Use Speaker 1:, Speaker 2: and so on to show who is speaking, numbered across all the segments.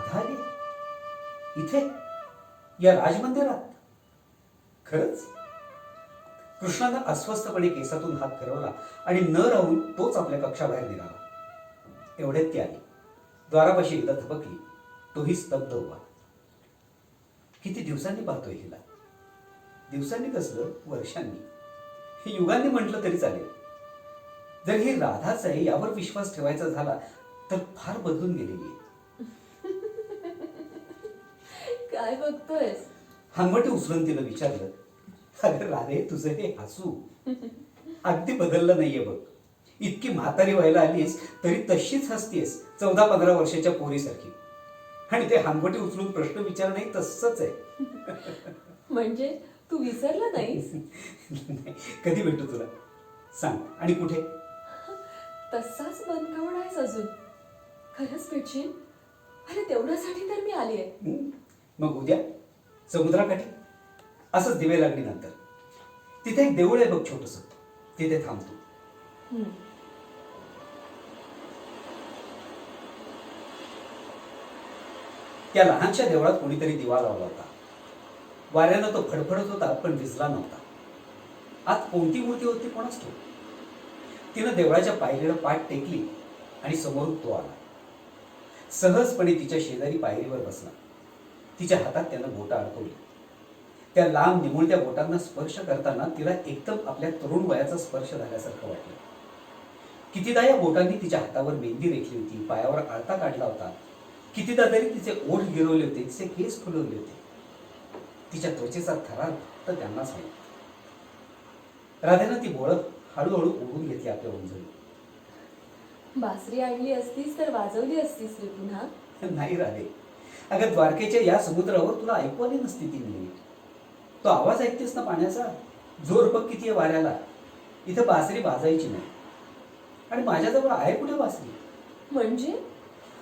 Speaker 1: राधा आली इथे या राजमंदिरात? खरंच? कृष्णानं अस्वस्थपणे केसातून हात फिरवला आणि न राहून तोच आपल्या कक्षाबाहेर निघाला. एवढ्यात ती आली. द्वारापाशी एकदा थबकली. तोही स्तब्ध उभा. किती दिवसांनी पाहतोय हिला. दिवसांनी कसलं, वर्षांनी, युगांनी म्हटलं तरी चालेल. जर ही राधाच आहे यावर विश्वास ठेवायचा झाला तर फार बदलून गेलेली आहे.
Speaker 2: काय बघतोयस?
Speaker 1: हनवटी उचलून तिला विचारलं, अगं राधे, तुझं हे हसू अगदी बदललं नाहीये बघ. इतकी म्हातारी व्हायला आलीस तरी तशीच हसतीयस 14-15 वर्षाच्या पोरीसारखी. आणि ते हनवटी उचलून प्रश्न विचारणंही तसंच आहे.
Speaker 2: म्हणजे तू विसरला नाहीस?
Speaker 1: कधी भेटू तुला सांग, आणि कुठे?
Speaker 2: तसाच बनकावड आहेस अजून. खरंच भेटशील? अरे तेवढ्यासाठी तर मी आली आहे.
Speaker 1: मग उद्या समुद्राकाठी असंच दिवे लागलीनंतर तिथे एक देऊळ आहे बघ छोटंसं, तिथे थांबतो. त्या लहानशा देवळात कोणीतरी दिवा लावला होता. वाऱ्यानं तो फडफडत होता पण विजला नव्हता. आत कोणती मूर्ती होती कोणाच ठाऊक. तिनं देवळाच्या पायरीला पाठ टेकली आणि समोरून तो आला. सहजपणे तिच्या शेजारी पायरीवर बसला. तिच्या हातात त्यानं बोटं अडकवली. त्या लांब निमुळत्या बोटांना स्पर्श करताना तिला एकदम आपल्या तरुण वयाचा स्पर्श झाल्यासारखं वाटलं. कितीदा या बोटांनी तिच्या हातावर मेहंदी रेखली होती, पायावर आळता काढला होता. कितीदा तरी तिचे ओठ गिरवले होते, तिचे केस फुलवले होते. तिच्या त्वचेचा थरार फक्त त्यांनाच माहित. राधेनं ती बोळं हळूहळू ओढून घेतली आपल्या उंजळी.
Speaker 2: बासरी आणली असतीस तर वाजवली असतीस रे पुन्हा.
Speaker 1: नाही राधे, अगं द्वारकेच्या या समुद्रावर तुला ऐकू आली नसती ती नीट. तो आवाज ऐकतेस ना पाण्याचा, जोर बघ किती आहे वाऱ्याला. इथं बासरी वाजायची नाही. आणि माझ्याजवळ आहे कुठे बासरी?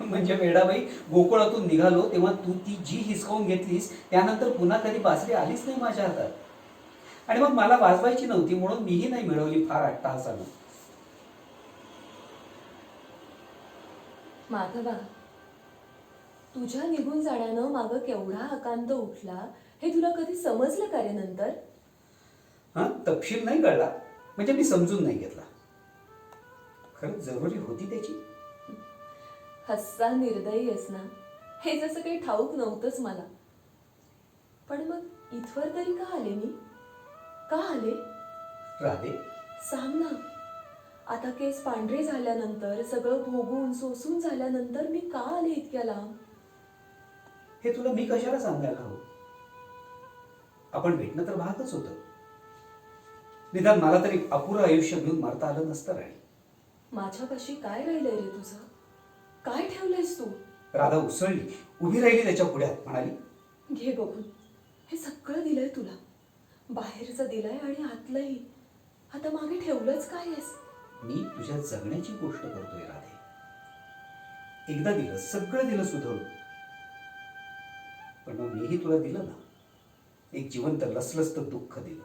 Speaker 2: म्हणजे
Speaker 1: वेडाबाई, गोकुळातून निघालो तेव्हा तू ती जी हिसकावून घेतलीस त्यानंतर पुन्हा कधी बासरी आलीच नाही माझ्या हातात. आणि मग मला वाजवायची नव्हती म्हणून मीही नाही मिळवली फार अट्टाहासानं.
Speaker 2: माधवा, तुझ्या निघून जाण्यानं मागं केवढा आकांत उठला हे तुला कधी समजलं का रे नंतर?
Speaker 1: तपशील नाही कळला म्हणजे मी समजून नाही घेतला. खरंच जरुरी होती त्याची.
Speaker 2: हस्सा निर्दयी आहेस ना, हे जसं काही ठाऊक नव्हतंच मला. पण मग इथवर तरी का आले मी? का आले?
Speaker 1: राधे,
Speaker 2: सांग ना. आता केस पांढरे झाल्यानंतर, सगळं भोगून सोसून झाल्यानंतर मी का आले इतक्या लांब?
Speaker 1: हे तुला मी कशाला सांगायला हवं? आपण भेटणं तर भागच होतं. निदान मला तरी अपुरं आयुष्य घेऊन मरता आलं नसतं राणी.
Speaker 2: माझ्यापाशी काय राहिलंय रे तुझं? काय ठेवलंयस तू?
Speaker 1: राधा उसळली, उभी राहिली त्याच्या पुढ्यात, म्हणाली,
Speaker 2: घे बघून. हे सगळं दिलंय तुला. बाहेरचं दिलंय आणि आतलंही. आता मागे ठेवलंच काय आहेस?
Speaker 1: मी तुझ्या जगण्याची गोष्ट करतोय राधे. एकदा दिलं, सगळं दिलं सुधरून. पण मग मीही तुला दिलं ना, एक जिवंत लसलसत दुःख दिलं.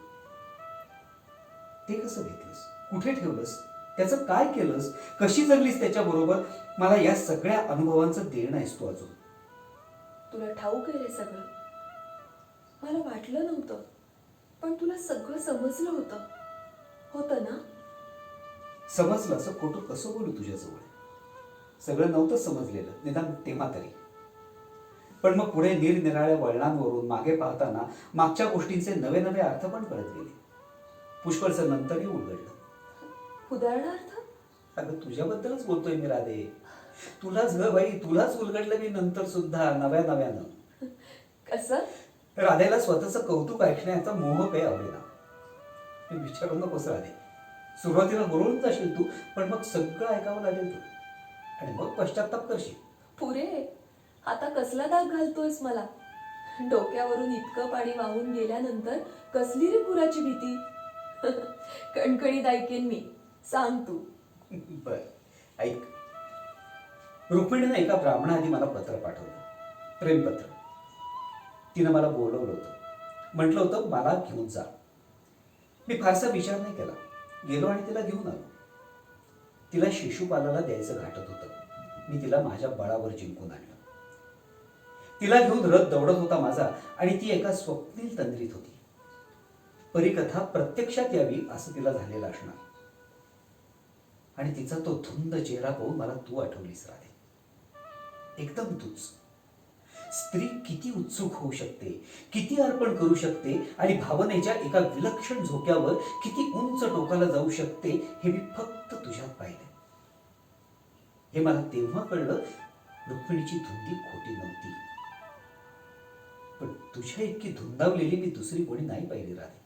Speaker 1: ते कसं घेतलंस? कुठे ठेवलंस? त्याचं काय केलंस? कशी जगलीस त्याच्याबरोबर? मला या सगळ्या अनुभवांचं देणं आहेस तू अजून.
Speaker 2: तुला ठाऊक आहे रे सगळं. मला वाटलं नव्हतं, पण तुला सगळं समजलं होतं. होतं ना?
Speaker 1: समजलं असं खोटं कसं बोलू तुझ्याजवळ? सगळं नव्हतं समजलेलं, निदान तेव्हा तरी. पण मग पुढे निरनिराळ्या वळणांवरून मागे पाहताना मागच्या गोष्टींचे नवे नवे अर्थ पण कळत गेले. पुष्कळचं नंतरही उलगडलं.
Speaker 2: उदाहरणार्थ?
Speaker 1: अगं तुझ्याबद्दलच बोलतोय मी राधे. तुलाच ग बाई, तुलाच उलगडलं मी नंतर सुद्धा नव्यानं.
Speaker 2: कसं?
Speaker 1: राधेला स्वतःचं कौतुक ऐकण्याचा मोह काही आवडेना. मी विचारू नकोस राधे. सुरुवातीला बोलून जाशील तू, पण मग सगळं ऐकावं लागेल तू, आणि मग पश्चाताप करशील.
Speaker 2: पुरे, आता कसला दाग घालतोयस मला? डोक्यावरून इतकं पाणी वाहून गेल्यानंतर कसली रे पुराची भीती? कणकणीत ऐकेन मी. सांग तू.
Speaker 1: बर, ऐक. रुक्मिणीनं एका ब्राह्मणाआधी मला पत्र पाठवलं, प्रेमपत्र. तिनं मला बोलवलं होतं. म्हटलं होतं मला घेऊन जा. मी फारसा विचार नाही केला. गेलो आणि तिला घेऊन आलो. तिला शिशुपालाला द्यायचं घाटत होतं. मी तिला माझ्या बळावर जिंकून आणलं. तिला घेऊन रथ दौडत होता माझा आणि ती एका स्वप्नील तंद्रीत होती. परीकथा प्रत्यक्षात यावी असं तिला झालेलं असणार. आणि तिचा तो धुंद चेहरा पाहून मला तू आठवलीस राधे. एकदम तूच. स्त्री किती उत्सुक होऊ शकते, किती अर्पण करू शकते आणि भावनेच्या एका विलक्षण झोक्यावर किती उंच टोकाला जाऊ शकते हे मी फक्त तुझ्यात पाहिले. हे मला तेव्हा कळलं रुक्मिणीची धुंदी खोटी नव्हती. पण तुझ्या इतकी धुंदावलेली मी दुसरी कोणी नाही पाहिली राधे.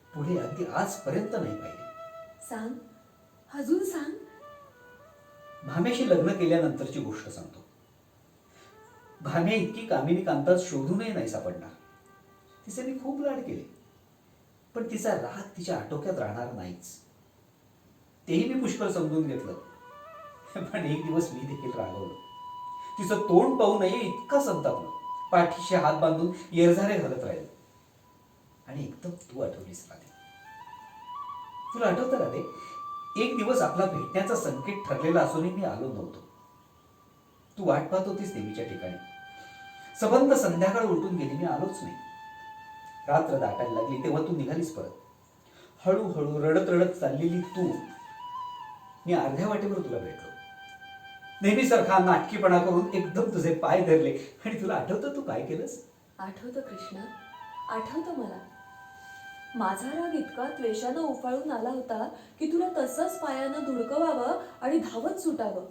Speaker 1: पुढे अगदी आजपर्यंत नाही पाहिली.
Speaker 2: सांग, अजून सांग.
Speaker 1: भाम्याशी लग्न केल्यानंतरची गोष्ट सांगतो. भाम्या इतकी कामिनी कांतात शोधूनही नाही सापडणार. तिचे मी खूप लाड केले, पण तिचा राग तिच्या आटोक्यात राहणार नाहीच. तेही मी पुष्कळ समजून घेतलं. पण एक दिवस मी देखील रागवलं. तिचं तोंड पाहू नये इतका संतापलं. पाठीशी हात बांधून येरझारे घालत राहिले. आणि एकदम तू आठवलीस राधे. तुला आठवतं राधे, एक दिवस आपला भेटण्याचा संकेत ठरलेला असूनही मी आलो नव्हतो. तू वाट पाहत होतीस देवीच्या ठिकाणी. सबंध संध्याकाळ उलटून गेली, मी आलोच नाही. रात्र दाटायला लागली तेव्हा तू निघालीस परत. हळूहळू रडत रडत चाललेली तू. मी अर्ध्या वाटेवर तुला भेटलो. नेहमीसारखा नाटकीपणा करून एकदम तुझे पाय धरले. आणि तुला आठवतं तू काय केलंस?
Speaker 2: आठवतं कृष्ण, आठवतं मला. माझा राग इतका त्वेषानं उफाळून आला होता की तुला तसंच पायानं धुडकवावं आणि धावत सुटावं.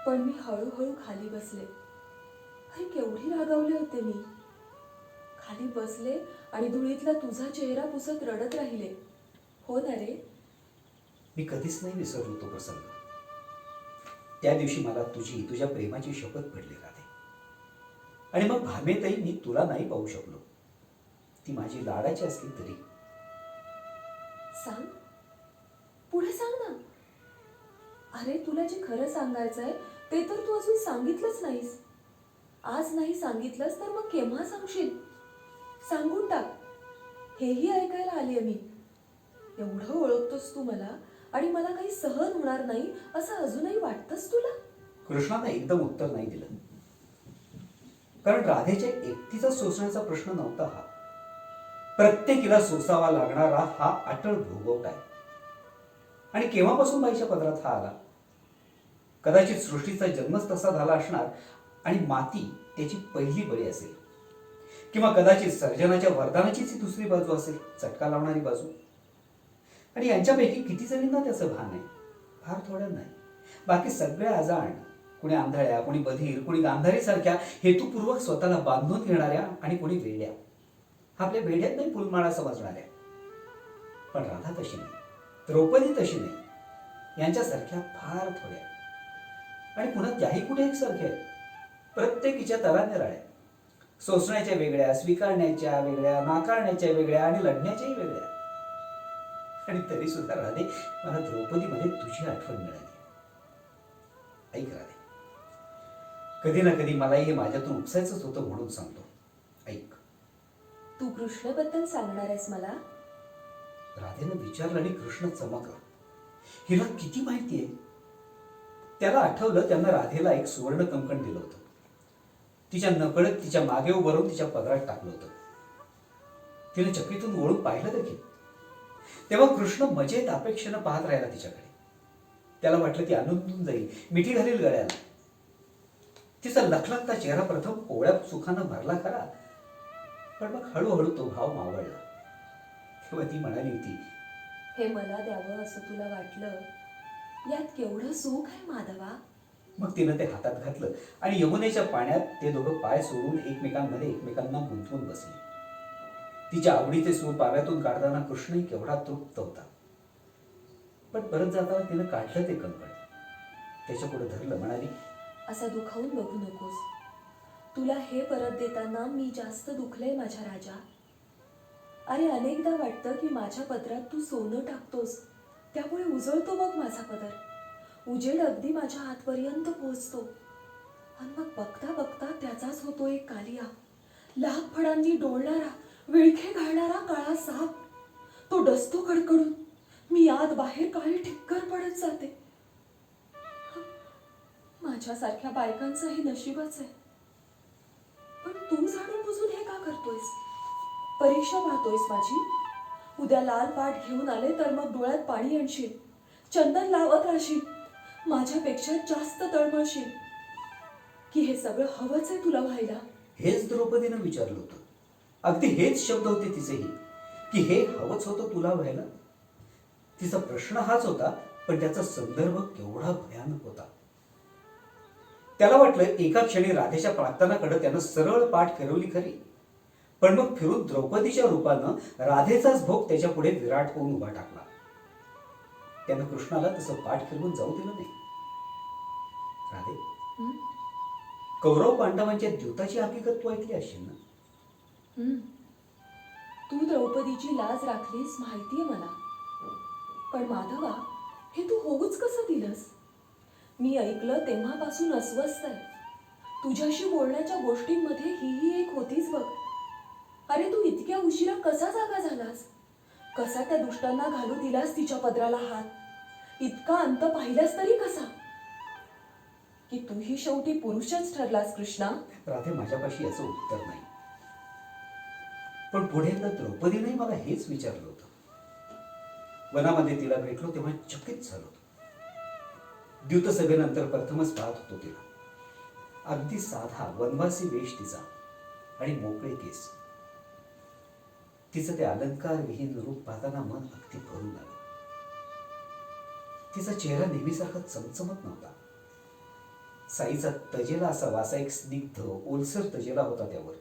Speaker 2: पण मी हळूहळू खाली बसले. अरे केवढी रागावले होते मी. खाली बसले आणि धुळीतला तुझा चेहरा पुसत रडत राहिले. हो ना रे.
Speaker 1: मी कधीच नाही विसरलो तो प्रसंग. त्या दिवशी मला तुझ्या प्रेमाची शपथ पडली राधे. आणि मग भामेतही मी तुला नाही पाहू शकलो. ती माझी लाडाची असली तरी.
Speaker 2: सांग, पुढे सांग ना. अरे तुला जे खरं सांगायचंय ते तर तू अजून सांगितलंच नाहीस. आज नाही सांगितलंस तर मग केव्हा सांगशील? सांगून टाक. हेही ऐकायला आलीय मी. एवढं ओळखतोस तू मला आणि मला काही सहन होणार नाही असं अजूनही वाटतंच तुला?
Speaker 1: कृष्णाने एकदम उत्तर नाही दिलं. कारण राधेच्या एकटीचा सोसण्याचा प्रश्न नव्हता हा. प्रत्येकीला सोसावा लागणारा हा अटळ भोगवट आहे. आणि केव्हापासून बाईच्या पदरात हा आला? कदाचित सृष्टीचा जन्मच तसा झाला असणार आणि माती त्याची पहिली बळी असेल. किंवा कदाचित सर्जनाच्या वरदानाचीच ही दुसरी बाजू असेल, चटका लावणारी बाजू. आणि यांच्यापैकी किती जणींना त्याचं भान आहे? फार थोड्यांना नाही. बाकी सगळ्या अजाण, कुणी आंधळ्या, कुणी बधीर, कुणी गांधारी सारख्या हेतुपूर्वक स्वतःला बांधून घेणाऱ्या आणि कुणी वेड्या, आपल्या वेड्यात नाही फुलमाळा समजणाऱ्या. पण राधा तशी नाही, द्रौपदी तशी नाही. यांच्यासारख्या फार थोड्या. आणि पुन्हा त्याही कुठे एक सारख्या आहेत. प्रत्येकीच्या तरा निराळ्या. सोसण्याच्या वेगळ्या, स्वीकारण्याच्या वेगळ्या, नाकारण्याच्या वेगळ्या आणि लढण्याच्याही वेगळ्या. आणि तरी सुद्धा राधे, मला द्रौपदीमध्ये तुझी आठवण मिळाली. ऐक राधे, कधी ना कधी मलाही हे माझ्यातून उपसायचंच होतं म्हणून सांगतो. ऐक.
Speaker 2: तू कृष्णबद्दल सांगणार आहेस मला?
Speaker 1: राधेनं विचारलं आणि कृष्ण चमकला. हिला किती माहिती आहे? त्याला आठवलं त्यांना राधेला एक सुवर्ण कंकण दिलं होतं. तिच्या नकळत तिच्या मागे उभारून तिच्या पदरात टाकलं होतं. तिने चक्रीतून वळून पाहिलं देखील. तेव्हा कृष्ण मजेत अपेक्षेनं पाहत राहिला तिच्याकडे. त्याला वाटलं ती आनंदून जाईल, मिठी घालील गळ्याला. तिचा लखलखता चेहरा प्रथम कोवळ्या सुखानं भरला खरा, पण मग हळूहळू तो भाव मावळला. तेव्हा ती म्हणाली होती,
Speaker 2: हे मला द्यावं असं तुला वाटलं? यात केवढं सुख आहे माधवा.
Speaker 1: मग तिनं ते हातात घातलं आणि यमुनेच्या पाण्यात ते दोघं पाय सोडून एकमेकांमध्ये एकमेकांना गुंतवून बसले. तिच्या आवडीचे सूर पाव्यातून काढताना कृष्णही केवढा तृप्त होता. पण परत जाताना तिनं काढलं ते कंकण, त्याच्या पुढे धरलं. म्हणाली,
Speaker 2: असा दुखावून बघू नकोस. तुला हे परत देताना मी जास्त दुखलंय माझ्या राजा. अरे अनेकदा वाटतं की माझ्या पदरात तू सोनं टाकतोस, त्यामुळे उजळतो बघ माझा पदर. उजेड अगदी माझ्या हातपर्यंत पोहोचतो. आणि मग बघता बघता त्याचाच होतो एक कालिया, लाख फडांनी डोलणारा, विळखे घालणारा काळा साप. तो डसतो कडकडून. मी आत बाहेर काळी ठिक्कर पडत जाते. माझ्यासारख्या बायकांचंही नशीबच आहे. तू जाणून बुजून हे का करतोयस? परीक्षा पाहतोयस माझी? उद्या लाल पाठ घेऊन आले तर मग डोळ्यात पाणी आणशील, चंदन लावत राहशील, माझ्यापेक्षा जास्त तळमळशील की हे सगळं हवंच आहे तुला व्हायला?
Speaker 1: हेच द्रौपदीनं विचारलं होतं. अगदी हेच शब्द होते तिचेही, की हे हवंच होतं तुला व्हायला. तिचा प्रश्न हाच होता, पण त्याचा संदर्भ केवढा भयानक होता. त्याला वाटलं एका क्षणी राधेच्या प्रार्थनाकडे त्यानं सरळ पाठ फिरवली खरी, पण मग फिरून द्रौपदीच्या रूपानं राधेचाच भोग त्याच्या पुढे विराट होऊन उभा टाकला. त्यानं कृष्णाला तसं पाठ फिरवून जाऊ दिलं नाही. राधे,
Speaker 2: हं?
Speaker 1: कौरव पांडवांच्या द्यूताची हकीकत तू ऐकली असेल ना?
Speaker 2: हं. तू द्रौपदीची लाज राखलीस माहितीये मला, पण माधवा हे तू होऊच कसं दिलंस? मी ऐकलं तेव्हापासून अस्वस्थ आहे. तुझ्याशी बोलण्याच्या गोष्टींमध्ये हीही एक होतीच बघ. अरे तू इतक्या उशिरा कसा जागा झालास? कसा त्या दुष्टांना घालू दिलास तिच्या पदराला हात? इतका अंत पाहिलास तरी कसा? की तूही शेवटी पुरुषच ठरलास कृष्णा.
Speaker 1: राधे, माझ्यापाशी याचं उत्तर नाही. पण पुढे एकदा द्रौपदीने मला हेच विचारलं होतं. वनामध्ये तिला भेटलो तेव्हा चकित झालो होतो. द्यूतसभेनंतर प्रथमच पाहत होतो तिला. अगदी साधा वनवासी वेश तिचा आणि मोकळे केस. तिचं ते अलंकार विहीन रूप पाहताना मन अगदी भरून आलं. तिचा चेहरा नेहमीसारखा चमचमत नव्हता. साईचा तजेला असावा असा एक स्निग्ध ओलसर तजेला होता त्यावर.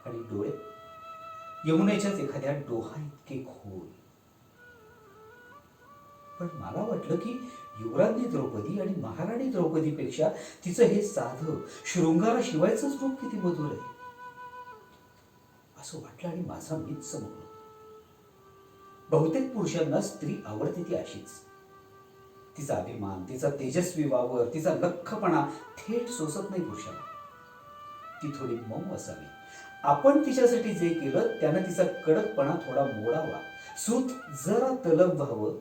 Speaker 1: आणि डोळे यमुनेच्याच एखाद्या डोहा इतके खोल. पण मला वाटलं की युवराज्ञी द्रौपदी आणि महाराणी द्रौपदीपेक्षा तिचं हे साधं शृंगाराशिवायचंच रूप किती मधुर आहे असं वाटलं आणि माझा मीच चमकलो. बहुतेक पुरुषांना स्त्री आवडते ती अशीच. तिचा अभिमान, तिचा तेजस्वी वावर, तिचा लख्खपणा थेट सोसत नाही पुरुषाला. ती थोडी मऊ असावी. आपण तिच्यासाठी जे केलं त्यानं तिचा कडकपणा थोडा मोडावा, सूत जरा तलम व्हावं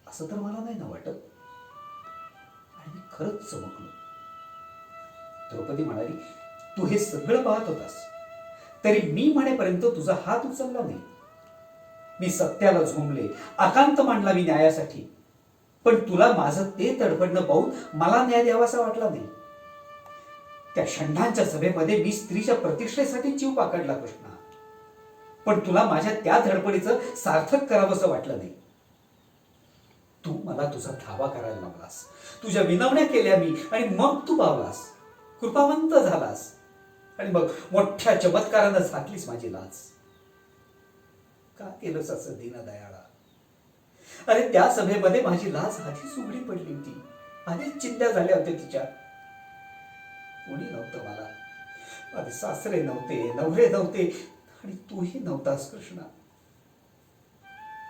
Speaker 1: असं तर मला नाही ना वाटत. आणि मी खरंच चमकलो. द्रौपदी म्हणाली, तू हे सगळं पाहत होतास तरी मी म्हणेपर्यंत तुझा हात उचलला नाही. मी सत्याला झोंबले, आकांत मांडला मी न्यायासाठी, पण तुला माझं ते तडफडणं पाहून मला न्याय द्यावासा वाटला नाही. त्या षंडांच्या सभेमध्ये मी स्त्रीच्या प्रतिष्ठेसाठी जीव पाकडला कृष्णा, पण तुला माझ्या त्या धडपडीचं सार्थक करावंसं वाटलं नाही. तू मला तुझा धावा करायला लावलास, तुझ्या विनवण्या केल्या मी, आणि मग तू पावलास, कृपावंत झालास, आणि मग मोठ्या चमत्कारानं झाकलीस माझी लाज. का केलंस असं दीनदयाळा? अरे त्या सभेमध्ये माझी लाज आधीच उघडी पडली होती, आधीच चिंध्या झाल्या होत्या तिच्या. कोणी नव्हतं मला, माझे सासरे नव्हते, नवरे नव्हते, आणि तूही नव्हतास कृष्णा.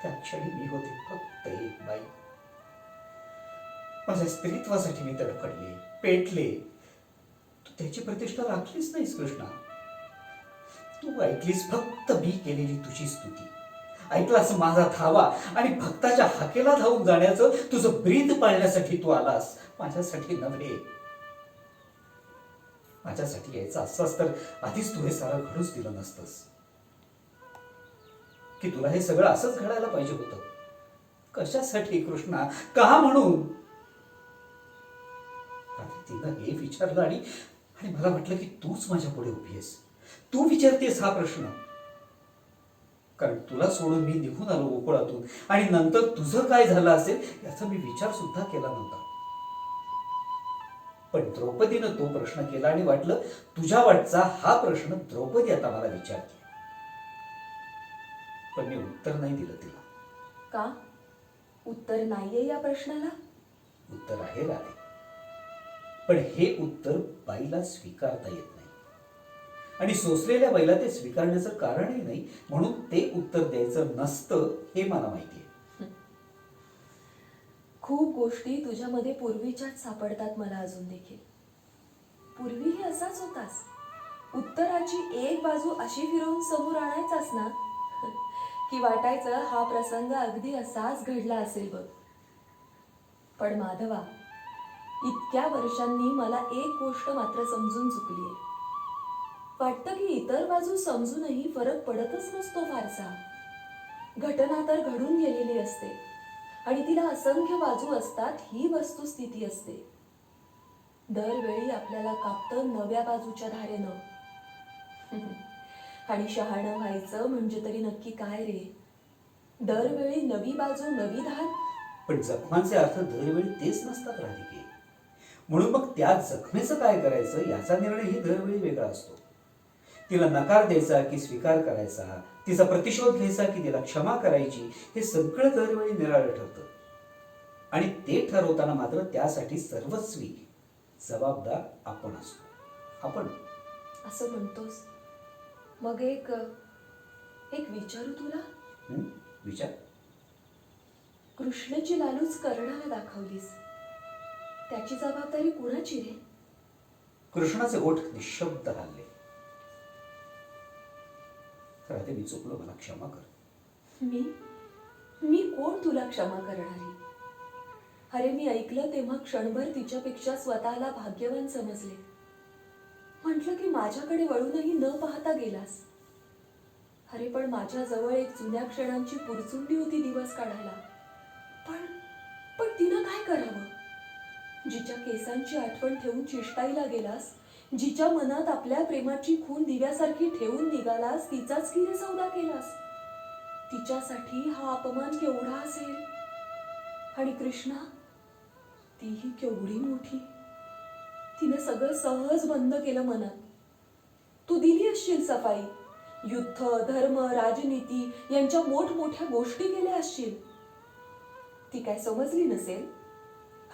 Speaker 1: त्या क्षणी मी होते फक्त एक बाई. माझ्या स्त्रीत्वासाठी मी तडफडले, पेटले. तू त्याची प्रतिष्ठा राखलीच नाहीस कृष्णा. तू ऐकलीस फक्त मी केलेली तुझी स्तुती, ऐकलास माझा धावा, आणि भक्ताच्या हाकेला धावून जाण्याचं तुझं ब्रीद पाळण्यासाठी तू आलास, माझ्यासाठी नव्हे. माझ्यासाठी यायचं असंच तर आधीच तू हे सारं घडूच दिलं नसतंस. की तुला हे सगळं असंच घडायला पाहिजे होतं. कशासाठी कृष्णा, का म्हणून? तिनं हे विचारलं आणि मला वाटलं की तूच माझ्या पुढे उभी आहेस, तू विचारतेस हा प्रश्न. कारण तुला सोडून मी निघून आलो गोकुळातून, आणि नंतर तुझं काय झालं असेल याचा मी विचार सुद्धा केला नव्हता. पण द्रौपदीनं तो प्रश्न केला आणि वाटलं तुझ्या वाटचा हा प्रश्न द्रौपदी आता मला विचारते. पण मी उत्तर नाही दिलं तिला.
Speaker 2: का? उत्तर नाहीये या प्रश्नाला?
Speaker 1: उत्तर आहे राधे, पण हे उत्तर बाईला स्वीकारता येत नाही, आणि सोसलेल्या बाईला ते स्वीकारण्याचं कारणही नाही, म्हणून ते उत्तर द्यायचं नसतं हे मला माहितीये.
Speaker 2: खूप गोष्टी तुझ्यामध्ये पूर्वीच्याच सापडतात मला अजून देखील. पूर्वीही असाच होतास. उत्तराची एक बाजू अशी फिरवून समोर आणायचास ना की वाटायचं हा प्रसंग अगदी असाच घडला असेल बघ. पण माधवा, इतक्या वर्षांनी मला एक गोष्ट मात्र समजून चुकलीये. वाटतं की इतर बाजू समजूनही फरक पडतच नसतो फारसा. घटना तर घडून गेलेली असते आणि तिला असंख्य बाजू असतात ही वस्तुस्थिती असते. दरवेळी आपल्याला कापतं नव्या बाजूच्या धारेनं. आणि शहाणं व्हायचं म्हणजे तरी नक्की काय रे? दरवेळी नवी बाजू नवी धार.
Speaker 1: पण जखमांचे अर्थ दरवेळी तेच नसतात राधिके. म्हणून मग त्या जखमेचं काय करायचं याचा निर्णयही दरवेळी वेगळा असतो. तिला नकार द्यायचा की स्वीकार करायचा, तिचा प्रतिशोध घ्यायचा की तिला क्षमा करायची, हे सगळं दरवेळी निराळं ठरतं. आणि ते ठरवताना मात्र त्यासाठी सर्वस्वी जबाबदार आपण असतो. आपण
Speaker 2: असं म्हणतोस. मग एक विचारू तुला.
Speaker 1: विचार.
Speaker 2: कृष्णाची लालूच कर्णाला दाखवलीस, त्याची जबाबदारी कुणाची रे?
Speaker 1: कृष्णाचे ओठ निशब्द हलले. राधे, मी चुकलो, मला क्षमा कर.
Speaker 2: मी कोण तुला क्षमा करणारी? अरे मी ऐकलं तेव्हा क्षणभर तिच्यापेक्षा स्वतःला भाग्यवान समजले. म्हटलं की माझ्याकडे वळूनही न पाहता गेलास. अरे पण माझ्या जवळ एक जुन्या क्षणांची पुरचुंडी होती दिवस काढायला. पण तिनं काय करावं? जिच्या केसांची आठवण ठेवून चिष्टाईला गेलास, जिच्या मनात आपल्या प्रेमाची खून दिव्यासारखी ठेवून निघालास, तिचाच की रे सौदा केलास. तिच्यासाठी हा अपमान केवढा असेल. आणि कृष्णा, तीही केवढी मोठी. तिने सगळं सहज बंद केलं मनात. तू दिली असशील सफाई, युद्ध, धर्म, राजनीती यांच्या मोठमोठ्या गोष्टी केल्या असशील. ती काय समजली नसेल?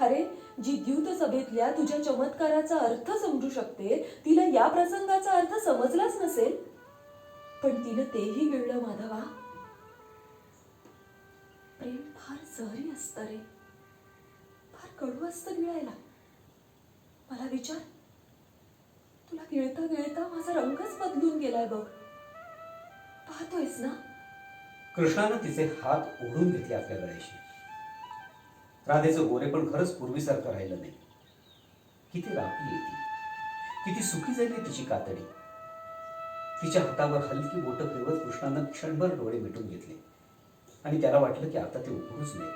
Speaker 2: अरे जी द्यूत सभेतल्या तुझ्या चमत्काराचा अर्थ समजू शकते, तिला या प्रसंगाचा अर्थ समजलाच नसेल. पण तिनं तेही गिळलं माधवा. प्रेम फार जहरी असतं रे, फार कडू असतं गिळायला. मला विचार, तुला गिळता गिळता माझा रंगच बदलून गेलाय बघ. पाहतोयस ना?
Speaker 1: कृष्णानं तिचे हात ओढून घेतले आपल्या गळ्याशी. राधेचं गोरे पण खरंच पूर्वीसारखं राहिलं नाही. किती रापली ती, किती सुखी झाली तिची कातडी. तिच्या हातावर हलकी बोटं फिरवत कृष्णानं क्षणभर डोळे मिटून घेतले आणि त्याला वाटलं की आता ते उघडूच नयेत.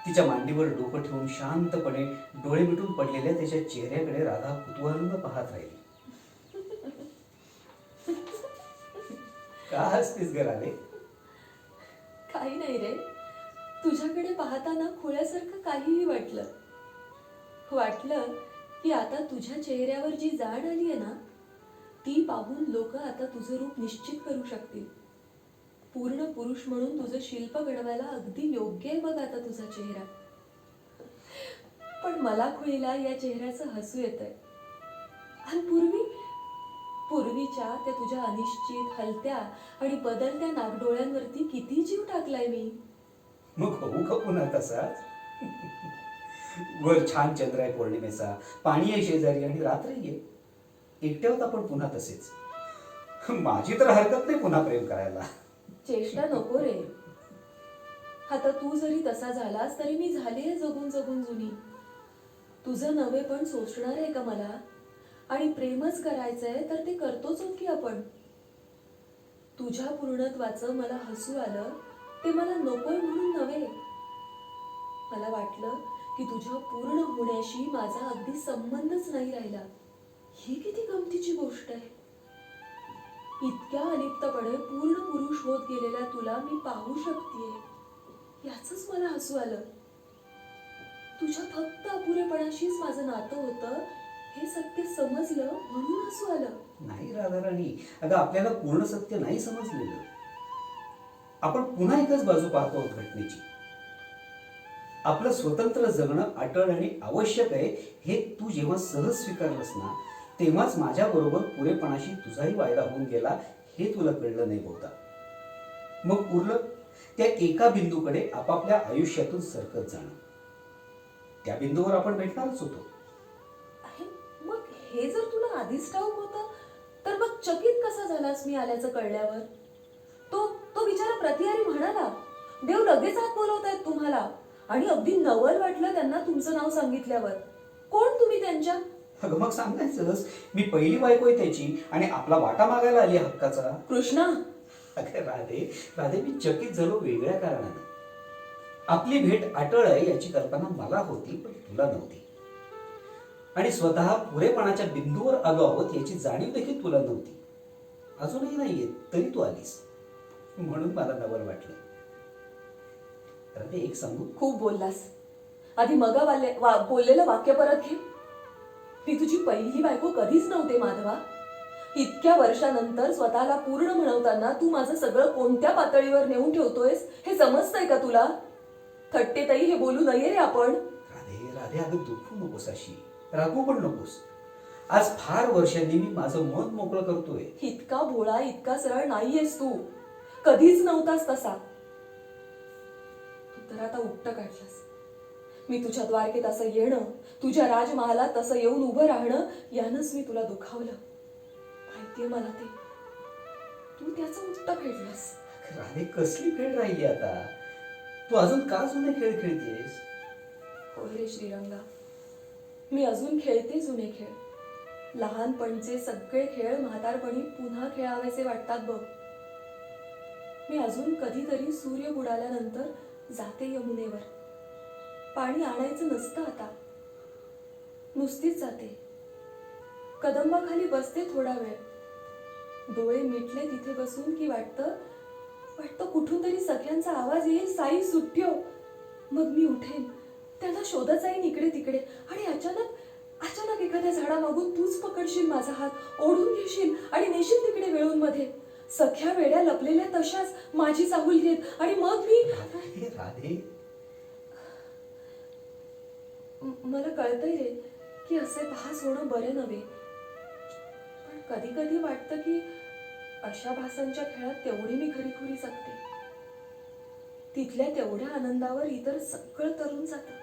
Speaker 1: तिच्या मांडीवर डोकं ठेवून शांतपणे डोळे मिटून पडलेल्या त्याच्या चेहऱ्याकडे राधा कुतूहलानं पाहत राहिली. का हसतीस ग राधे?
Speaker 2: काही नाही रे, तुझ्याकडे पाहताना खुळ्यासारखं काहीही वाटलं की आता तुझ्या चेहऱ्यावर जी जाण आली आहे ना, ती पाहून लोक आता तुझं रूप निश्चित करू शकतील. पूर्ण पुरुष म्हणून तुझं शिल्प घडवायला अगदी योग्य आहे बघ आता तुझा चेहरा. पण मला खुळीला या चेहऱ्याचं हसू येतंय. आणि पूर्वीच्या त्या तुझ्या अनिश्चित, हलत्या आणि बदलत्या नागडोळ्यांवरती किती जीव टाकलाय मी.
Speaker 1: मग होऊ का पुन्हा तसाच? वर छान चंद्र आहे पौर्णिमेचा, पाणी आहे शेजारी आणि रात्री आहे. एकटे होत आपण पुन्हा तसेच. माझी तर हरकत नाही पुन्हा प्रेम करायला.
Speaker 2: चेष्टा नको रे. आता तू जरी तसा झालास तरी मी झालीये जगून जगून जुनी. तुझं नवे पण सोसणार आहे का मला? आणि प्रेमच करायचंय तर ते करतोच की आपण. तुझ्या पूर्णत्वाचं मला हसू आलं ते मला नकोय म्हणून नव्हे. मला वाटलं की तुझ्या पूर्ण होण्याशी माझा अगदी संबंधच नाही राहिला. ही किती गमतीची गोष्ट आहे. इतक्या अलिप्तपणे पूर्ण पुरुष होत गेलेल्या तुला मी पाहू शकतेय याचंच मला हसू आलं. तुझ्या फक्त अपुरेपणाशीच माझं नातं होतं हे सत्य समजलं म्हणून हसू आलं.
Speaker 1: नाही राधाराणी, अगं आपल्याला पूर्ण सत्य नाही समजलेलं. आपण पुन्हा एकच बाजू पाहतो घटनेची. आपलं स्वतंत्र जगणं अटळ आणि आवश्यक आहे हे तू जेव्हा सहज स्वीकारलंस ना, तेव्हाच माझ्या बरोबर पुरेपणाशी तुझाही वायदा होऊन गेला हे तुला कळलं नाही बहुधा. मग उरलं त्या एका बिंदूकडे आपापल्या आयुष्यातून सरकत जाणं. त्या बिंदूवर आपण भेटणारच होतो.
Speaker 2: मग हे जर तुला आधीच ठाऊक होतं तर मग चकित कसा झालास मी आल्याचं कळल्यावर? तो बिचारा प्रतिहारी म्हणाला, देव लगेच हात बोलवतायत तुम्हाला. आणि अगदी नवल वाटलं त्यांना तुमचं नाव सांगितल्यावर. कोण तुम्ही त्यांच्या?
Speaker 1: अगं मग सांगायचंच, मी पहिली बायको आहे त्याची आणि आपला वाटा मागायला आली हक्काचा.
Speaker 2: कृष्णा,
Speaker 1: अगं राधे, राधे मी चकित झालो वेगळ्या कारणानं. आपली भेट अटळ आहे याची कल्पना मला होती, पण तुला नव्हती. आणि स्वतः पुरेपणाच्या बिंदूवर आलो आहोत याची जाणीव देखील तुला नव्हती. अजूनही नाहीये, तरी तू आलीस म्हणून मला नवल वाटलं. राधे एक सांगू?
Speaker 2: खूप बोललास. आधी बोललेलं वाक्य परत घे. मी तुझी पहिली बायको कधीच नव्हते माधवा. इतक्या वर्षानंतर स्वतःला पूर्ण म्हणवताना तू माझं सगळं कोणत्या पातळीवर नेऊन ठेवतोयस हे समजतंय का तुला? थट्टेतही हे बोलू नये रे आपण.
Speaker 1: राधे राधे अगं दुखू नकोस, अशी रागू पण नकोस. आज फार वर्षांनी मी माझं मन मोकळं करतोय.
Speaker 2: इतका भोळा, इतका सरळ नाहीयेस तू. कधीच नव्हतास तसा. तू तर आता उट्ट काढलास. मी तुझ्या द्वारकेत असं येणं, तुझ्या राजमहालात तसं येऊन उभं राहणं, यानंच मी तुला दुखावलं. माहितीये मला ते. तू त्याचं उट्ट फेडलास.
Speaker 1: राधे कसली खेळ राहिली आता? तू अजून का जुने खेळ खेळतेस?
Speaker 2: होय रे श्रीरंगा, मी अजून खेळते जुने खेळ. लहानपणचे सगळे खेळ म्हातारपणी पुन्हा खेळावेसे वाटतात बघ. मी अजून कधीतरी सूर्य बुडाल्यानंतर जाते यमुनेवर. पाणी आणायचं नसतं आता. नुसतीच जाते. कदंबाखाली बसते थोडा वेळ. डोळे मिटले तिथे बसून की वाटतं कुठून तरी सख्यांचा आवाज येईल, साई सुट्ट्यो. मग मी उठेन, त्यांना शोधत जाईन इकडे तिकडे, आणि अचानक एखाद्या झाडामागून तूच पकडशील माझा हात, ओढून घेशील आणि नेशील तिकडे वेळून मध्ये. सख्या वेड्या लपलेल्या तशाच माझी चाहूल घेत, आणि मग मी
Speaker 1: राधे,
Speaker 2: मला कळतंय रे की असे भास होणं बरे नव्हे. पण कधी कधी वाटतं की अशा भासांच्या खेळात तेवढी मी खरीखुरी जगते. तिथल्या तेवढ्या आनंदावर इतर सगळं तरुण जातं.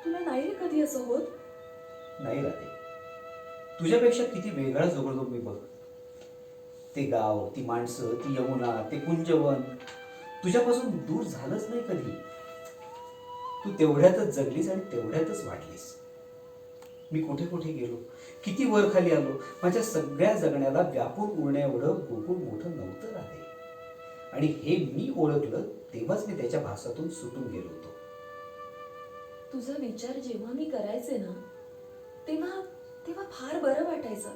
Speaker 2: तुला नाही रे कधी असं होत?
Speaker 1: नाही राधे, तुझ्यापेक्षा किती वेगळा जगलो मी बघ. ते गाव, ती माणसं, ती यमुना, ते कुंजवन तुझ्यापासून दूर झालंच नाही कधी. तू तेवढ्यातच जगलीस आणि तेवढ्यातच वाढलीस. मी कुठे कुठे गेलो, किती वर खाली आलो, माझ्या सगळ्या जगण्याला व्यापून उरण्या एवढं गोकुळ मोठं नव्हतं राधे. आणि हे मी ओळखलं तेव्हाच मी त्याच्या भासातून सुटून गेलो होतो.
Speaker 2: तुझा विचार जेव्हा मी करायचे ना, तेव्हा फार बरं वाटायचं.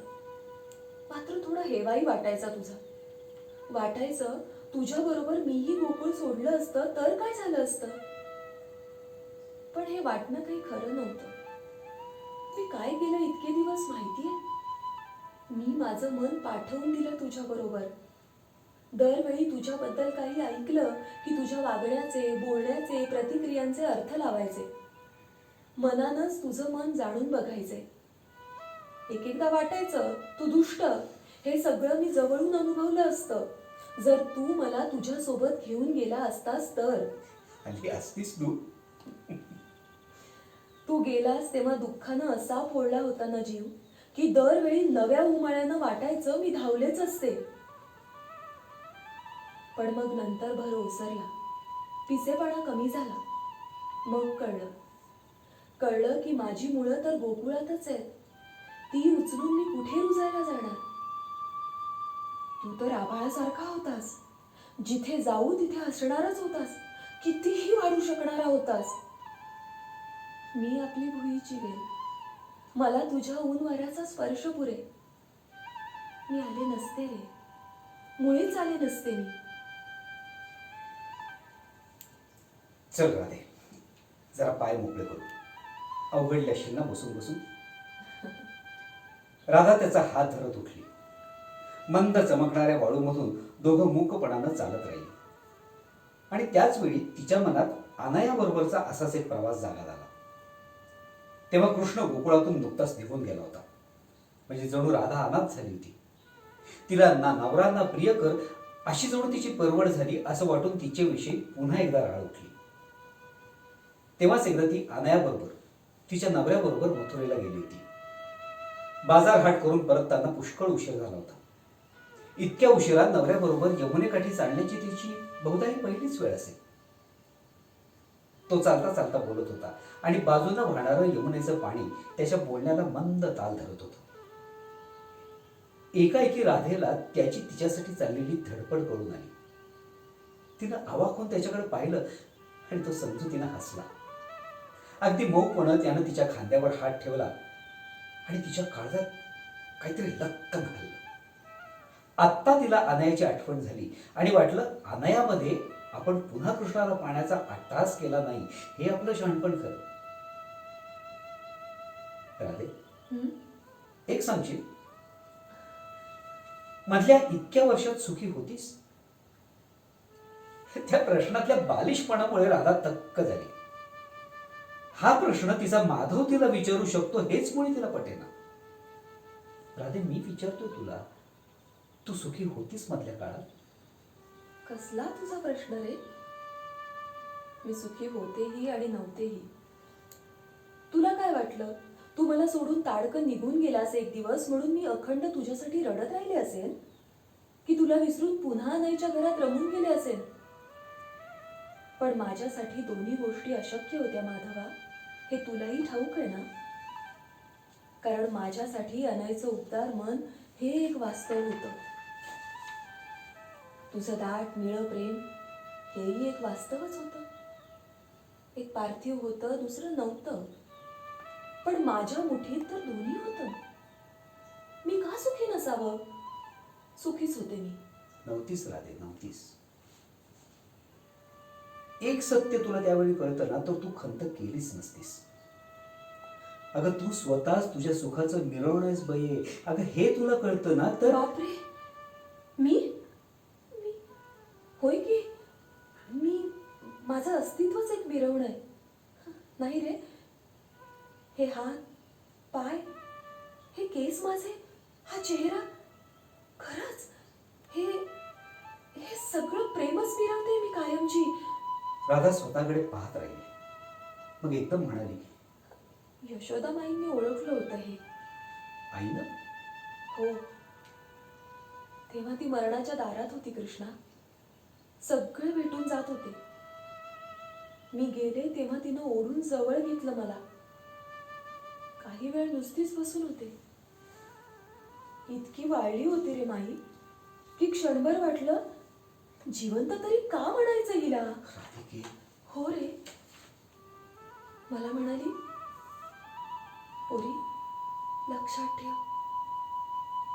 Speaker 2: मात्र थोडा हेवाही वाटायचा तुझा. वाटायचं तुझ्या बरोबर मीही गोकुळ सोडलं असतं तर काय झालं असतं. पण हे वाटणं काही खरं नव्हतं. मी काय केलं इतके दिवस माहितीये? मी माझं मन पाठवून दिलं तुझ्या बरोबर. दरवेळी तुझ्याबद्दल काही ऐकलं की तुझ्या वागण्याचे, बोलण्याचे, प्रतिक्रियांचे अर्थ लावायचे. मनानंच तुझं मन जाणून बघायचे. एक एकदा वाटायचं तू दुष्ट. हे सगळं मी जवळून अनुभवलं असतं जर तू मला तुझ्या सोबत घेऊन गेला असतास तर.
Speaker 1: आणि असतीस तू.
Speaker 2: तू गेलास तेव्हा दुःखानं असा फोडला होता ना जीव की दरवेळी नव्या उमाळ्यानं वाटायचं मी धावलेच असते. पण मग नंतर भर ओसरला, पिसेपणा कमी झाला. मग कळलं की माझी मुळं तर गोकुळातच आहेत. ती उचलून मी कुठे रुजायला जाणार. तू तर आभाळासारखा होतास. जिथे जाऊ तिथे असणारच होतास. कितीही वाढू शकणारा होतास. मी आपली भुईची वेल. मला तुझ्या ऊन वाऱ्याचा स्पर्श पुरे. मी आले नसते रे, मुळीच आले नसते मी.
Speaker 1: चल राधे, जरा पाय मोकळे करू. अवघडली असेल ना बसून बसून. राधा त्याचा हात धरत उठली. मंद चमकणाऱ्या वाळूमधून दोघं मूकपणानं चालत राहिली. आणि त्याच वेळी तिच्या मनात अनायाबरोबरचा असाच एक प्रवास जागा झाला. तेव्हा कृष्ण गोकुळातून नुकताच निघून गेला होता. म्हणजे जणू राधा अनाथ झाली होती. तिला ना नवरा ना प्रियकर अशी जणू तिची परवड झाली असं वाटून तिच्याविषयी पुन्हा एकदा राळ उठली. तेव्हाच एकदा ती अनायाबरोबर तिच्या नवऱ्याबरोबर मथुरेला गेली होती. बाजारहाट करून परतताना पुष्कळ उशीर झाला होता. इतक्या उशिरा नवऱ्याबरोबर यमुनेकाठी चालण्याची तिची बहुधा ही पहिलीच वेळ असेल. तो चालता चालता बोलत होता आणि बाजूनं वाहणारं यमुनेचं पाणी त्याच्या बोलण्याला मंद ताल धरत होतं. एकाएकी राधेला त्याची तिच्यासाठी चाललेली धडपड कळून आली. तिनं अवाक होऊन त्याच्याकडे पाहिलं आणि तो समजुतीनं हसला. अगदी मऊपणं त्यानं तिच्या खांद्यावर हात ठेवला आणि तिच्या काळजात काहीतरी लक्कन हल्लं. आत्ता तिला अनयाची आठवण झाली आणि वाटलं अनयामध्ये आपण पुन्हा कृष्णाला पाण्याचा अट्टहास केला नाही हे आपलं शहाणपण खरं. राधे, एक सांगशील, मधल्या इतक्या वर्षात सुखी होतीस? त्या प्रश्नातल्या बालिशपणामुळे राधा थक्क झाली. हा प्रश्न तिचा माधव तिला विचारू शकतो हेच मुळे तिला पटेना. राधे, मी विचारतोय तुला, तू सुखी होतीस मधल्या काळात?
Speaker 2: कसला तुझा प्रश्न रे? मी सुखी होतेही आणि नव्हतेही. तुला काय वाटलं, तू मला सोडून ताडकन निघून गेलास एक दिवस म्हणून मी अखंड तुझ्यासाठी रडत राहिले असेल, की तुला विसरून पुन्हा अनयच्या घरात रमून गेले असेल? पण माझ्यासाठी दोन्ही गोष्टी अशक्य होत्या माधवा, हे तुलाही ठाऊक आहे ना? कारण माझ्यासाठी अनयचं उबदार मन हे एक वास्तव होतं. तुझं दाट निळं प्रेम हेही एक वास्तवच होतं. एक पार्थिव होतं, दुसरं नव्हतं. पण माझ्या मुठीत तर दोन्ही होतं. मी का सुखी नसावं? सुखीच होते मी.
Speaker 1: नव्हतीस राधे, नव्हतीस. एक सत्य तुला त्यावेळी कळतं ना, तर तू खंत केलीच नसतीस. अगं, तू स्वतःच तुझ्या सुखाचं मिरवणेस बये. अगं, हे तुला कळतं ना तर.
Speaker 2: बापरे, मी मी होय की मी माझं अस्तित्वच एक मिरवणं आहे. नाही रे, हे हात पाय, हे केस माझे, हा चेहरा, खरंच हे हे सगळं प्रेमच मिरवते मी कायमची.
Speaker 1: राधा स्वतःकडे पाहत राहिली. मग एकदम म्हणाली,
Speaker 2: यशोदामाईंनी ओळखलं होतं हे.
Speaker 1: आईनं?
Speaker 2: हो, तेव्हा ती मरणाच्या दारात होती कृष्णा. सगळे भेटून जात होते. मी गेले तेव्हा तिनं ओढून जवळ घेतलं मला. काही वेळ नुसतीच बसून होते. इतकी वाळली होती रे माई की क्षणभर वाटलं जिवंत तरी का म्हणायचं हिला.
Speaker 1: राधिके,
Speaker 2: हो रे. मला म्हणाली, पोरी, लक्षात ठेव,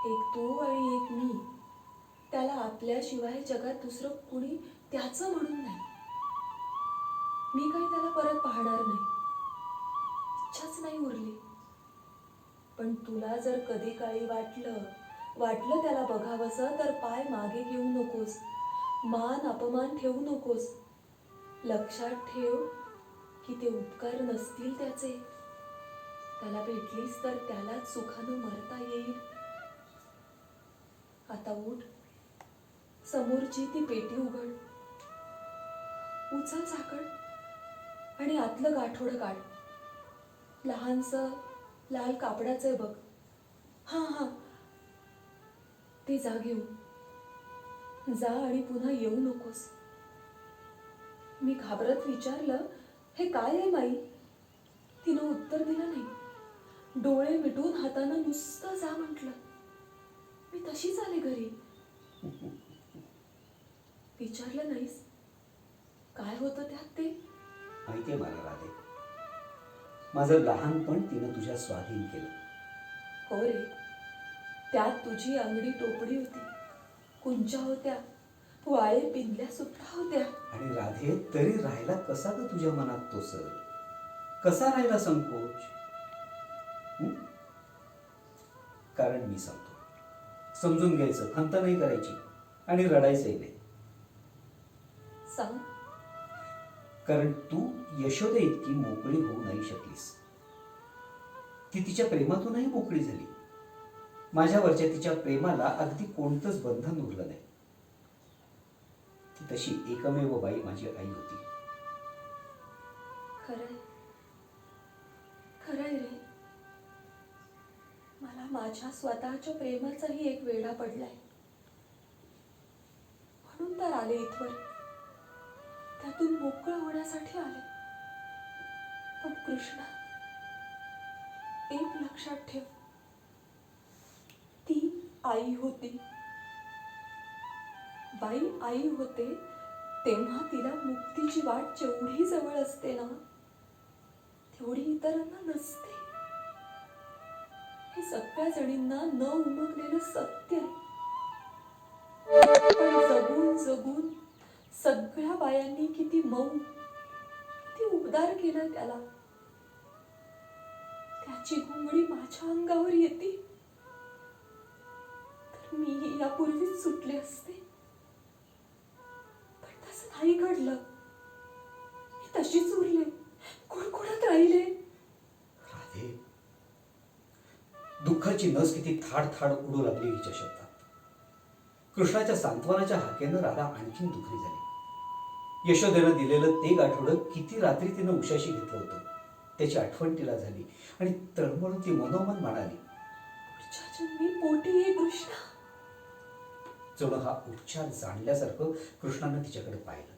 Speaker 2: एक तू आणि एक मी, त्याला आपल्याशिवाय जगात दुसरं कुणी त्याचं म्हणून नाही. मी काही त्याला परत पाहणार नाही, इच्छाच नाही उरली. पण तुला जर कधी काळी वाटलं त्याला बघावंसं, तर पाय मागे घेऊ नकोस, मान अपमान ठेवू नकोस. लक्षात ठेव की ते उपकार नसतील त्याचे. त्याला भेटलीस तर त्यालाच सुखानं मरता येईल. आता उठ, समोरची ती पेटी उघड, उचल झाकण आणि आतलं गाठोडं काढ. लहानसं लाल कापडाचं आहे बघ. हा, ते जा घेऊन जा आणि पुन्हा येऊ नकोस. मी घाबरत विचारलं, हे काय आहे माई? तिनं उत्तर दिलं नाही. डोळे मिटून हातानं नुसतं जा म्हटलं. मी तशीच आले घरी. विचारलं नाहीस काय होतं त्यात ते?
Speaker 1: माहितीये मला राधे, माझं लहानपण तिनं तुझ्या स्वाधीन केलं.
Speaker 2: हो रे, त्यात तुझी अंगडी टोपडी होती, कुंच्या होत्या, वाळे पिंजल्या सुद्धा होत्या.
Speaker 1: आणि राधे, तरी राहिला कसा ग तुझ्या मनात तो सर? कसा राहिला संकोच? कारण मी सांगतो, समजून घ्यायचं, खंत नाही करायची आणि रडायचंही नाही.
Speaker 2: सांग.
Speaker 1: कारण तू यशोदे इतकी मोकळी होऊ नाही शकलीस. ती तिच्या प्रेमातूनही मोकळी झाली. माझ्यावरच्या तिच्या प्रेमाला अगदी कोणतंच बंधन उरलं नाही. ती तशी एकमेव बाई माझी आई होती.
Speaker 2: खरंय, खरंय रे. मला माझ्या स्वतःच्या प्रेमाचाही एक वेढा पडलाय. म्हणून तर आले इथवर, त्यातून मोकळं होण्यासाठी आले. पण कृष्णा, एक लक्षात ठेव, ती आई होती. बाई आई होते तेव्हा तिला मुक्तीची वाट जेवढी जवळ असते ना, तेवढी इतरांना नसते. हे सगळ्या जणींना न उमगलेलं सत्य आहे. पण जगून जगून सगळ्या बायांनी किती मऊ, किती उबदार केला त्याला. त्याची घुंगडी माझ्या अंगावर येते तर मीही यापूर्वीच सुटले असते. पण तसं नाही घडलं. मी तशीच उरले, कुडकुडत राहिले.
Speaker 1: राधे, दुःखाची नस किती थाड थाड उडू लागली हिच्या शब्दात. कृष्णाच्या सांत्वनाच्या हाकेनं राधा आणखीन दुखरी झाली. यशोदेनं दिलेलं ते गाठोडं किती रात्री तिनं उशाशी घेतलं होतं त्याची आठवण तिला झाली आणि तळमळून ती मनोमन म्हणाली,
Speaker 2: पुढच्या जन्मी पोटी ये कृष्णा.
Speaker 1: जणू हा उपचार जाणल्यासारखं कृष्णानं तिच्याकडे पाहिलं.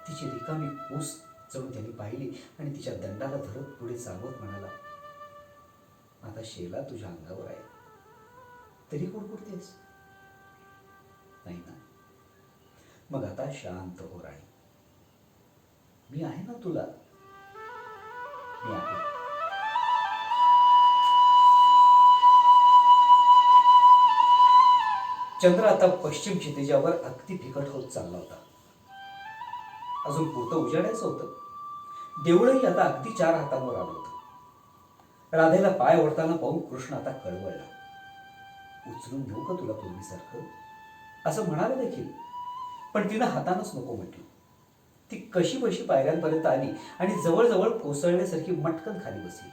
Speaker 1: तिची रिकामी कूस जणू त्यांनी पाहिली आणि तिच्या दंडाला धरत पुढे चालवत म्हणाला, आता शेला तुझ्या अंगावर आहे तरी कुडकुडतेस नाही ना? मग आता शांत हो राणी, मी आहे ना तुला, मी आहे. चंद्र आता पश्चिम क्षितिजावर अगदी फिकट होत चालला होता. अजून पुरतं उजाडायचं होतं. देऊळही आता अगदी 4 हातांवर आलं होतं. राधेला पाय ओढताना पाहून कृष्ण आता कळवळला. उचलून घेऊ का तुला पूर्वीसारखं असं म्हणाले देखील, पण तिनं हातानंच नको म्हटलं. ती कशी बशी पायऱ्यांपर्यंत आली आणि जवळजवळ कोसळण्यासारखी मटकन खाली बसली.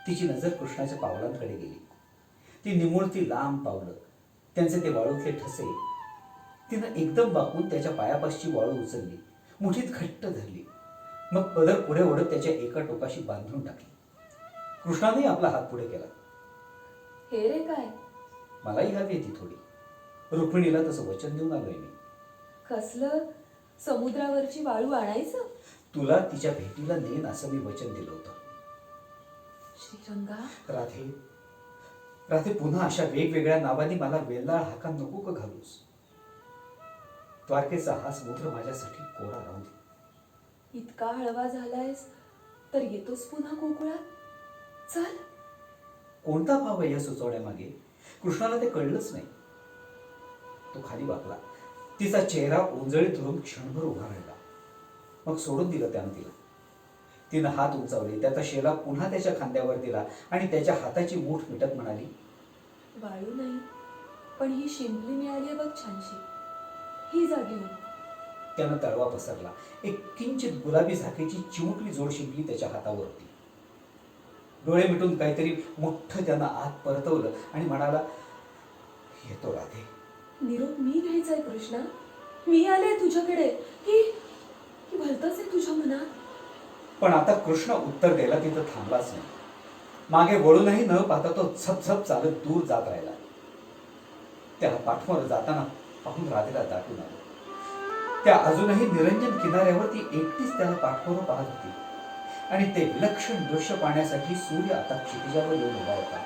Speaker 1: तिची नजर कृष्णाच्या पावलांकडे गेली. ती निमुळती लांब पावलं, त्यांचे ते वाळूतले ठसे. तिनं एकदम वाकून त्याच्या पायापासची वाळू उचलली, मुठीत घट्ट धरली. मग पदर पुढे ओढत त्याच्या एका टोकाशी बांधून टाकली. कृष्णाने आपला हात पुढे केला.
Speaker 2: हे रे काय?
Speaker 1: मलाही हवी ती थोडी. रुक्मिणीला तसं वचन देऊन आलोय मी.
Speaker 2: कसलं? समुद्रावरची वाळू आणायचं?
Speaker 1: तुला तिच्या भेटीला नेन असं मी वचन दिलं होतं.
Speaker 2: श्रीरंगा,
Speaker 1: राधे, राधे, पुन्हा अशा वेगवेगळ्या नावांनी मला वेल्हाळ हाका नको का घालूस? द्वारकेचा हा समुद्र माझ्यासाठी कोरा राहू दे.
Speaker 2: इतका हळवा झालायस तर येतोस पुन्हा गोकुळात? चल.
Speaker 1: कोणता भाव आहे या सुचवण्यामागे? कृष्णाला ते कळलंच नाही. तो खाली वाकला. तिचा चेहरा ओंजळीत धरून क्षणभर उभा राहिला. मग सोडून दिलं त्यानं तिला. तिनं हात उंचावले, त्याचा शेला पुन्हा त्याच्या खांद्यावर दिला आणि त्याच्या हाताची मूठ मिटत म्हणाली,
Speaker 2: वाळू नाही, पण ही शिंपली मिळाली आहे बघ छानशी, ही जागी हो.
Speaker 1: त्यानं तळवा पसरला. एक किंचित गुलाबी झाकेची चिमुकली जोड शिंपली त्याच्या हातावर होती. डोळे मिटून काहीतरी मोठं त्यानं आत परतवलं आणि म्हणाला, येतो राधे.
Speaker 2: निरोप मी घ्यायचाय कृष्णा. मी आले तुझ्याकडे की भलतंच आहे तुझ्या मनात?
Speaker 1: पण आता कृष्ण उत्तर द्यायला तिथं थांबलाच नाही. मागे वळूनही न पाहता तो झपझप चालत दूर जात राहिला. त्याला पाठवर जाताना पाहून राधेला दाटून आलं. त्या अजूनही निरंजन किनाऱ्यावर ती एकटीच त्याला पाठवर पाहत होती आणि ते विलक्षण दृश्य पाहण्यासाठी सूर्य आता क्षितिजावर येऊन उभा होता.